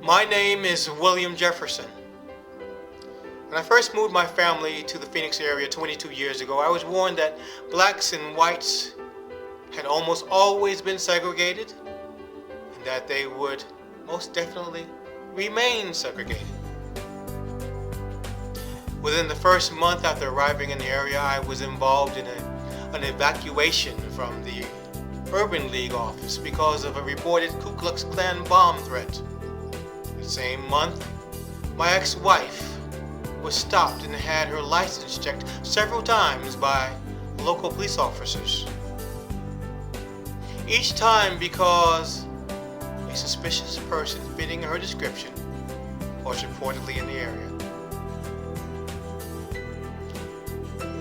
My name is William Jefferson. When I first moved my family to the Phoenix area 22 years ago, I was warned that blacks and whites had almost always been segregated and that they would most definitely remain segregated. Within the first month after arriving in the area, I was involved in an evacuation from the Urban League office because of a reported Ku Klux Klan bomb threat. The same month, my ex-wife was stopped and had her license checked several times by local police officers. Each time because a suspicious person fitting her description was reportedly in the area.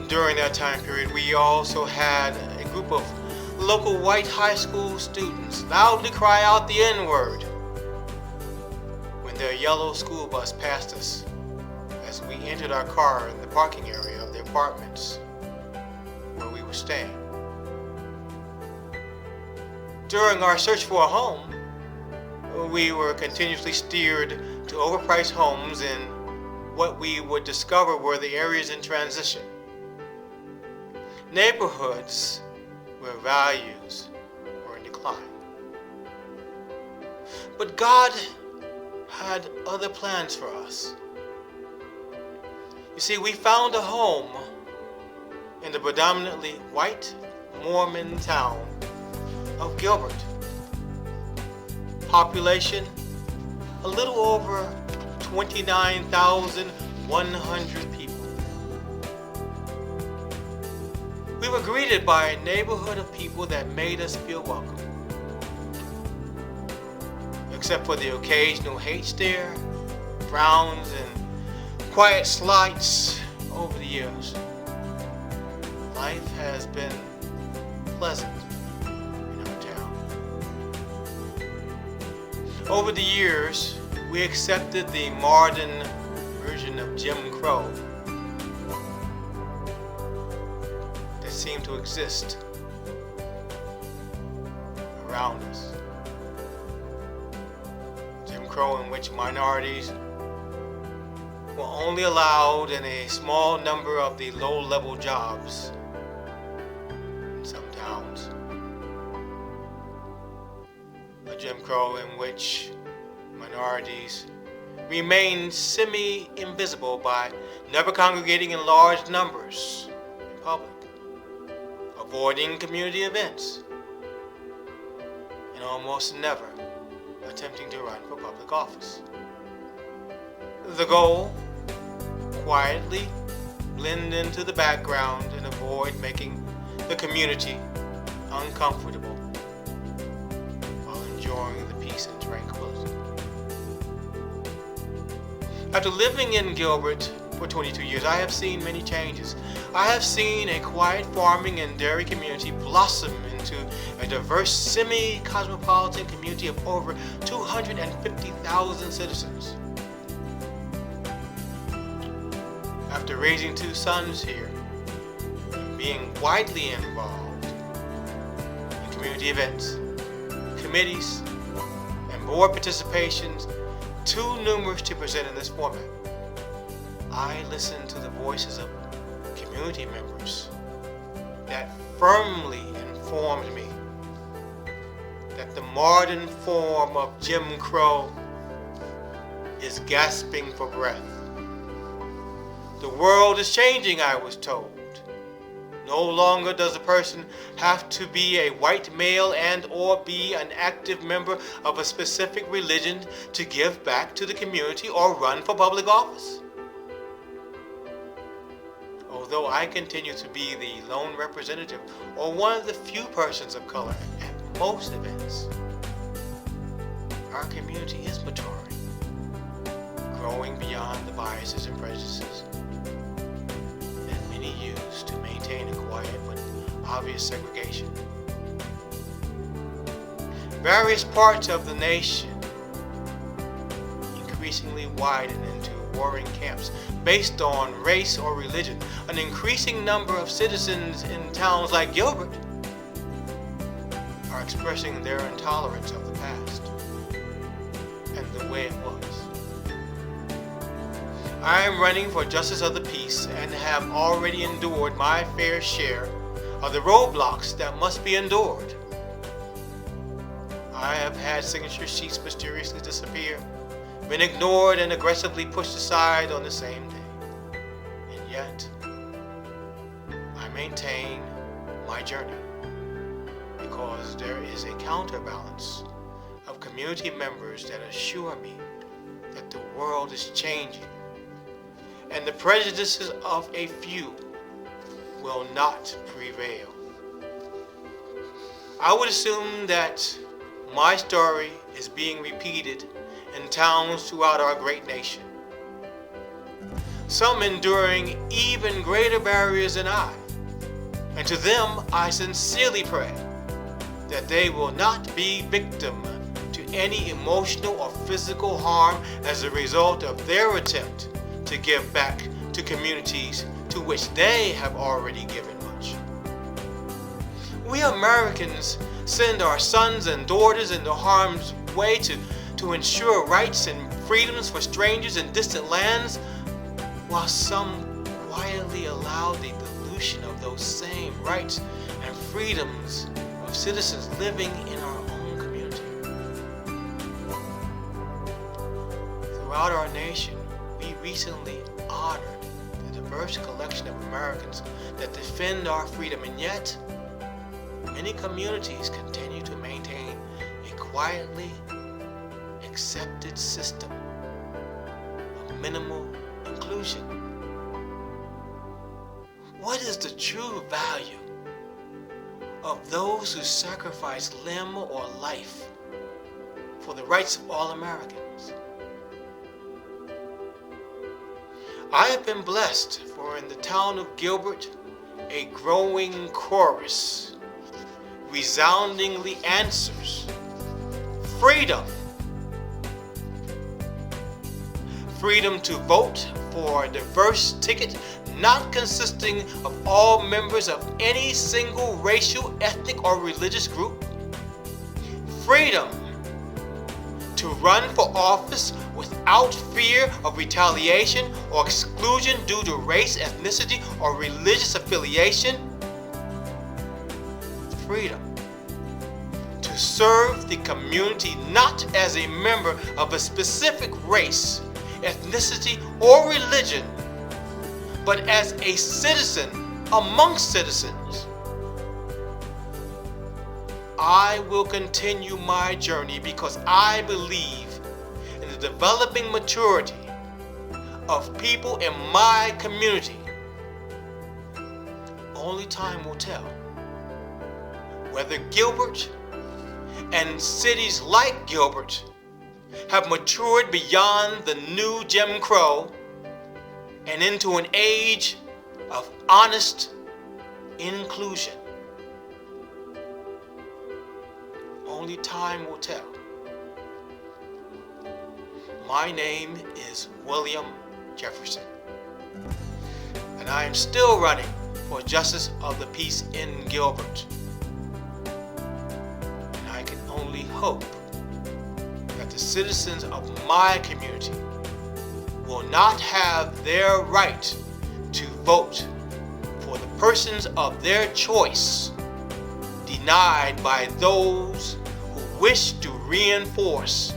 During that time period, we also had a group of local white high school students loudly cry out the N-word when their yellow school bus passed us as we entered our car in the parking area of the apartments where we were staying. During our search for a home, we were continuously steered to overpriced homes in what we would discover were the areas in transition. Neighborhoods where values were in decline. But God had other plans for us. You see, we found a home in the predominantly white Mormon town of Gilbert. Population a little over 29,100 people. We were greeted by a neighborhood of people that made us feel welcome. Except for the occasional hate stare, frowns, and quiet slights over the years. Life has been pleasant in our town. Over the years, we accepted the modern version of Jim Crow that seemed to exist around us. Jim Crow in which minorities were only allowed in a small number of the low-level jobs in some towns. A Jim Crow in which minorities remained semi-invisible by never congregating in large numbers in public, avoiding community events, and almost never attempting to run for public office. The goal: quietly blend into the background and avoid making the community uncomfortable while enjoying the peace and tranquility. After living in Gilbert for 22 years, I have seen many changes. I have seen a quiet farming and dairy community blossom into a diverse semi-cosmopolitan community of over 250,000 citizens. After raising two sons here and being widely involved in community events, committees, and board participations too numerous to present in this format, I listen to the voices of community members that firmly informed me that the modern form of Jim Crow is gasping for breath. The world is changing, I was told. No longer does a person have to be a white male and/or be an active member of a specific religion to give back to the community or run for public office. Although I continue to be the lone representative or one of the few persons of color at most events, our community is maturing, growing beyond the biases and prejudices that many use to maintain a quiet but obvious segregation. Various parts of the nation increasingly widen into warring camps based on race or religion. An increasing number of citizens in towns like Gilbert are expressing their intolerance of the past and the way it was. I am running for Justice of the Peace and have already endured my fair share of the roadblocks that must be endured. I have had signature sheets mysteriously disappear, been ignored and aggressively pushed aside on the same day. And yet, I maintain my journey because there is a counterbalance of community members that assure me that the world is changing and the prejudices of a few will not prevail. I would assume that my story is being repeated in towns throughout our great nation, some enduring even greater barriers than I. And to them, I sincerely pray that they will not be victim to any emotional or physical harm as a result of their attempt to give back to communities to which they have already given much. We Americans send our sons and daughters into harm's way to ensure rights and freedoms for strangers in distant lands, while some quietly allow the dilution of those same rights and freedoms of citizens living in our own community. Throughout our nation, we recently honored the diverse collection of Americans that defend our freedom, and yet many communities continue to maintain a quietly accepted system of minimal inclusion. What is the true value of those who sacrifice limb or life for the rights of all Americans? I have been blessed, for in the town of Gilbert, a growing chorus resoundingly answers, freedom. Freedom to vote for a diverse ticket not consisting of all members of any single racial, ethnic, or religious group. Freedom to run for office without fear of retaliation or exclusion due to race, ethnicity, or religious affiliation. Freedom to serve the community not as a member of a specific race, ethnicity, or religion, but as a citizen amongst citizens. I will continue my journey because I believe in the developing maturity of people in my community. Only time will tell whether Gilbert and cities like Gilbert have matured beyond the new Jim Crow and into an age of honest inclusion. Only time will tell. My name is William Jefferson, and I am still running for Justice of the Peace in Gilbert. And I can only hope that the citizens of my community will not have their right to vote for the persons of their choice denied by those who wish to reinforce